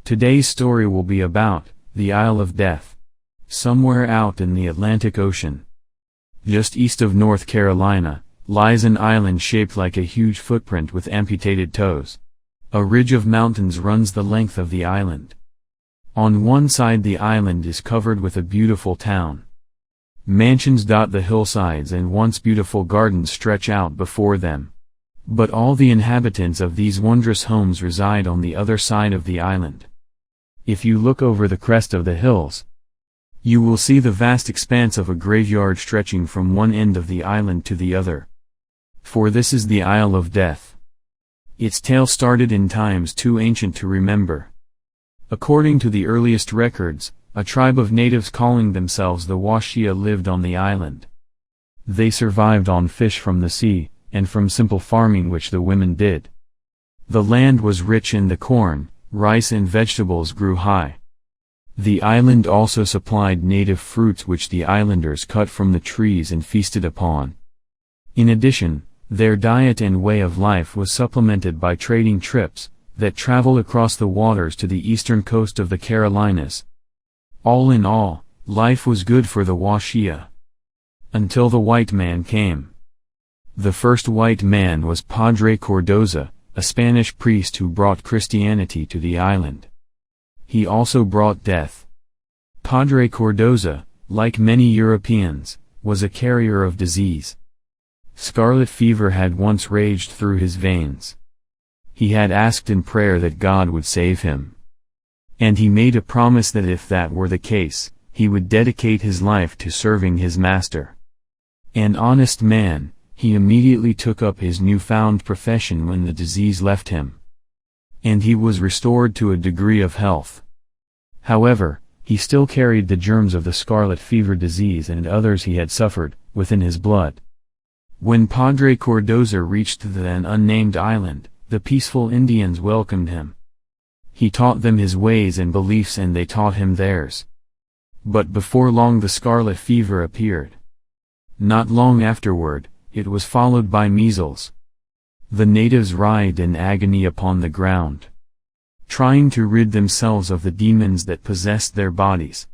Today's story will be about the Isle of Death. Somewhere out in the Atlantic Ocean, just east of North Carolina, lies an island shaped like a huge footprint with amputated toes. A ridge of mountains runs the length of the island. On one side the island is covered with a beautiful town. Mansions dot the hillsides and once beautiful gardens stretch out before them. But all the inhabitants of these wondrous homes reside on the other side of the island. If you look over the crest of the hills, you will see the vast expanse of a graveyard stretching from one end of the island to the other. For this is the Isle of Death. Its tale started in times too ancient to remember. According to the earliest records, a tribe of natives calling themselves the Washia lived on the island. They survived on fish from the sea, and from simple farming which the women did. The land was rich in the corn, rice and vegetables grew high. The island also supplied native fruits which the islanders cut from the trees and feasted upon. In addition, their diet and way of life was supplemented by trading trips that traveled across the waters to the eastern coast of the Carolinas. All in all, life was good for the Washia. Until the white man came. The first white man was Padre Cardoza, a Spanish priest who brought Christianity to the island. He also brought death. Padre Cardoza, like many Europeans, was a carrier of disease. Scarlet fever had once raged through his veins. He had asked in prayer that God would save him. And he made a promise that if that were the case, he would dedicate his life to serving his master. An honest man, he immediately took up his newfound profession when the disease left him. And he was restored to a degree of health. However, he still carried the germs of the scarlet fever disease and others he had suffered, within his blood. When Padre Cardoza reached the then unnamed island, the peaceful Indians welcomed him. He taught them his ways and beliefs and they taught him theirs. But before long the scarlet fever appeared. Not long afterward, it was followed by measles. The natives writhed in agony upon the ground, trying to rid themselves of the demons that possessed their bodies.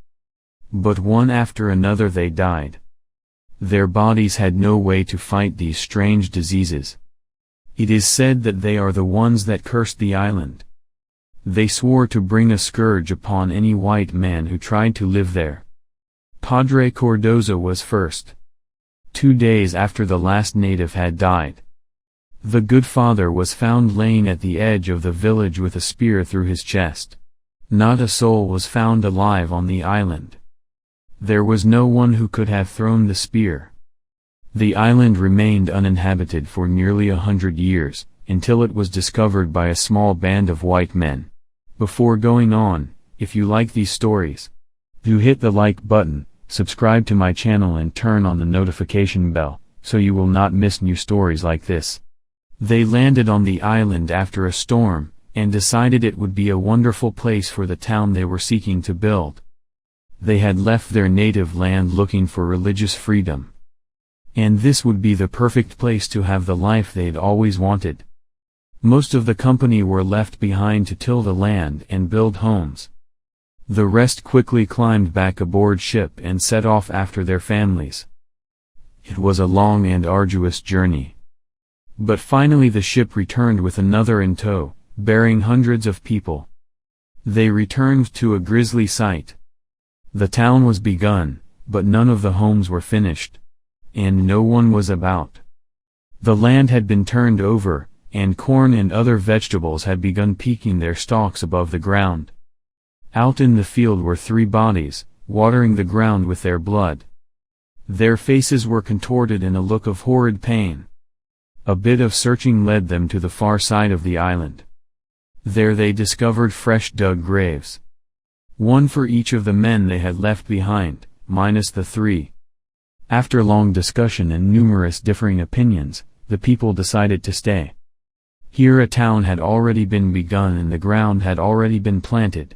But one after another they died. Their bodies had no way to fight these strange diseases. It is said that they are the ones that cursed the island. They swore to bring a scourge upon any white man who tried to live there. Padre Cardoza was first. 2 days after the last native had died, the good father was found laying at the edge of the village with a spear through his chest. Not a soul was found alive on the island. There was no one who could have thrown the spear. The island remained uninhabited for nearly 100 years, until it was discovered by a small band of white men. Before going on, if you like these stories, do hit the like button, subscribe to my channel and turn on the notification bell, so you will not miss new stories like this. They landed on the island after a storm, and decided it would be a wonderful place for the town they were seeking to build. They had left their native land looking for religious freedom. And this would be the perfect place to have the life they'd always wanted. Most of the company were left behind to till the land and build homes. The rest quickly climbed back aboard ship and set off after their families. It was a long and arduous journey. But finally the ship returned with another in tow, bearing hundreds of people. They returned to a grisly sight. The town was begun, but none of the homes were finished. And no one was about. The land had been turned over, and corn and other vegetables had begun peaking their stalks above the ground. Out in the field were 3 bodies, watering the ground with their blood. Their faces were contorted in a look of horrid pain. A bit of searching led them to the far side of the island. There they discovered fresh dug graves. 1 for each of the men they had left behind, minus the 3. After long discussion and numerous differing opinions, the people decided to stay. Here a town had already been begun and the ground had already been planted.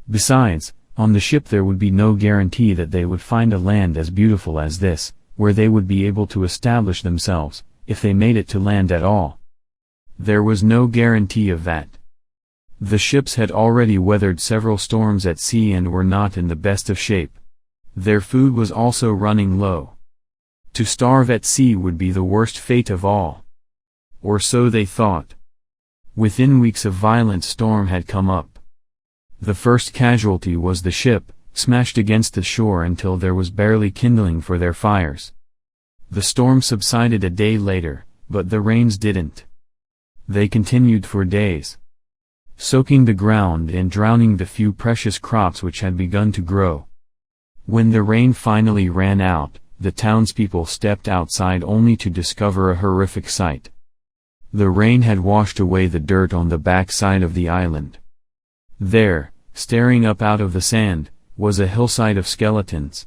Besides, on the ship there would be no guarantee that they would find a land as beautiful as this, where they would be able to establish themselves, if they made it to land at all. There was no guarantee of that. The ships had already weathered several storms at sea and were not in the best of shape. Their food was also running low. To starve at sea would be the worst fate of all. Or so they thought. Within weeks a violent storm had come up. The first casualty was the ship, smashed against the shore until there was barely kindling for their fires. The storm subsided a day later, but the rains didn't. They continued for days, soaking the ground and drowning the few precious crops which had begun to grow. When the rain finally ran out, the townspeople stepped outside only to discover a horrific sight. The rain had washed away the dirt on the back side of the island. There, staring up out of the sand, was a hillside of skeletons.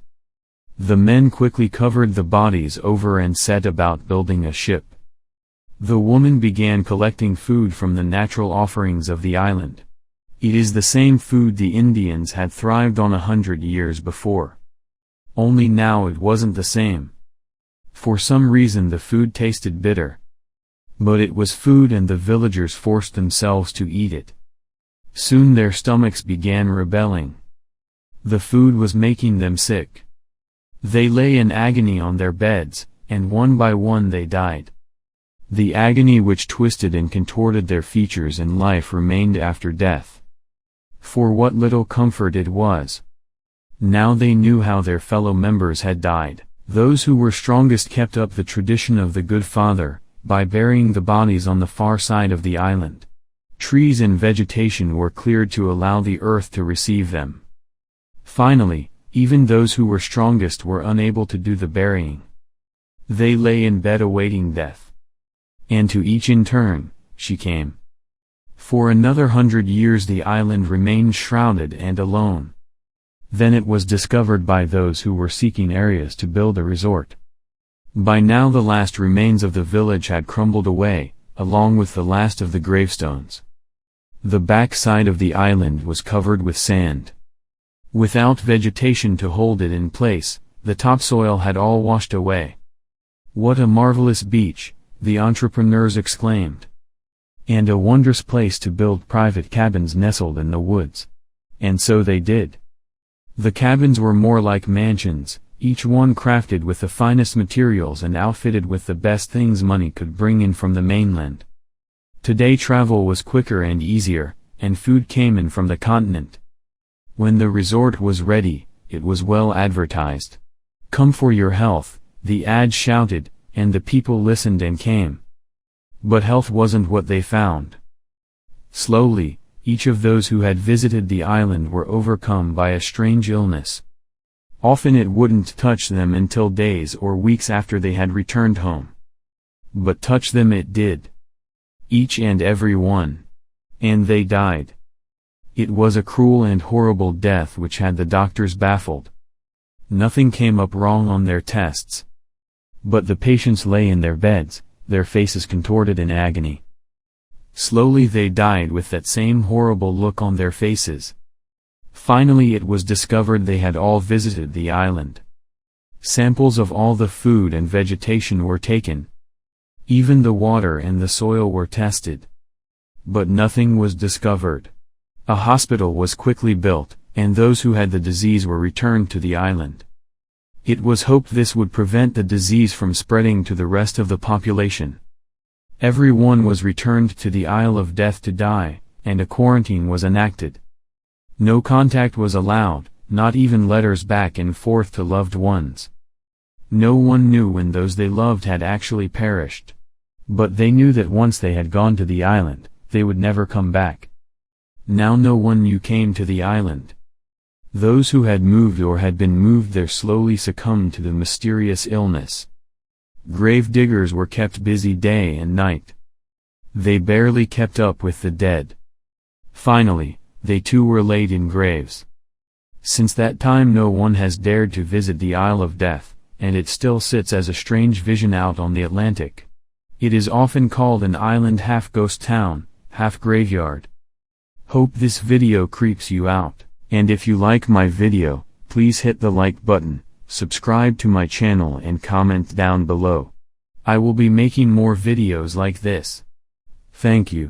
The men quickly covered the bodies over and set about building a ship. The woman began collecting food from the natural offerings of the island. It is the same food the Indians had thrived on 100 years before. Only now it wasn't the same. For some reason the food tasted bitter. But it was food and the villagers forced themselves to eat it. Soon their stomachs began rebelling. The food was making them sick. They lay in agony on their beds, and one by one they died. The agony which twisted and contorted their features and life remained after death. For what little comfort it was. Now they knew how their fellow members had died. Those who were strongest kept up the tradition of the Good Father, by burying the bodies on the far side of the island. Trees and vegetation were cleared to allow the earth to receive them. Finally, even those who were strongest were unable to do the burying. They lay in bed awaiting death. And to each in turn, she came. For another 100 years the island remained shrouded and alone. Then it was discovered by those who were seeking areas to build a resort. By now the last remains of the village had crumbled away, along with the last of the gravestones. The back side of the island was covered with sand. Without vegetation to hold it in place, the topsoil had all washed away. What a marvelous beach, the entrepreneurs exclaimed. And a wondrous place to build private cabins nestled in the woods. And so they did. The cabins were more like mansions, each one crafted with the finest materials and outfitted with the best things money could bring in from the mainland. Today travel was quicker and easier, and food came in from the continent. When the resort was ready, it was well advertised. "Come for your health," the ad shouted, and the people listened and came. But health wasn't what they found. Slowly, each of those who had visited the island were overcome by a strange illness. Often it wouldn't touch them until days or weeks after they had returned home. But touch them it did. Each and every one. And they died. It was a cruel and horrible death which had the doctors baffled. Nothing came up wrong on their tests. But the patients lay in their beds, their faces contorted in agony. Slowly they died with that same horrible look on their faces. Finally it was discovered they had all visited the island. Samples of all the food and vegetation were taken. Even the water and the soil were tested. But nothing was discovered. A hospital was quickly built, and those who had the disease were returned to the island. It was hoped this would prevent the disease from spreading to the rest of the population. Everyone was returned to the Isle of Death to die, and a quarantine was enacted. No contact was allowed, not even letters back and forth to loved ones. No one knew when those they loved had actually perished. But they knew that once they had gone to the island, they would never come back. Now no one new came to the island. Those who had moved or had been moved there slowly succumbed to the mysterious illness. Grave diggers were kept busy day and night. They barely kept up with the dead. Finally, they too were laid in graves. Since that time no one has dared to visit the Isle of Death, and it still sits as a strange vision out on the Atlantic. It is often called an island half ghost town, half graveyard. Hope this video creeps you out, and if you like my video, please hit the like button, subscribe to my channel and comment down below. I will be making more videos like this. Thank you.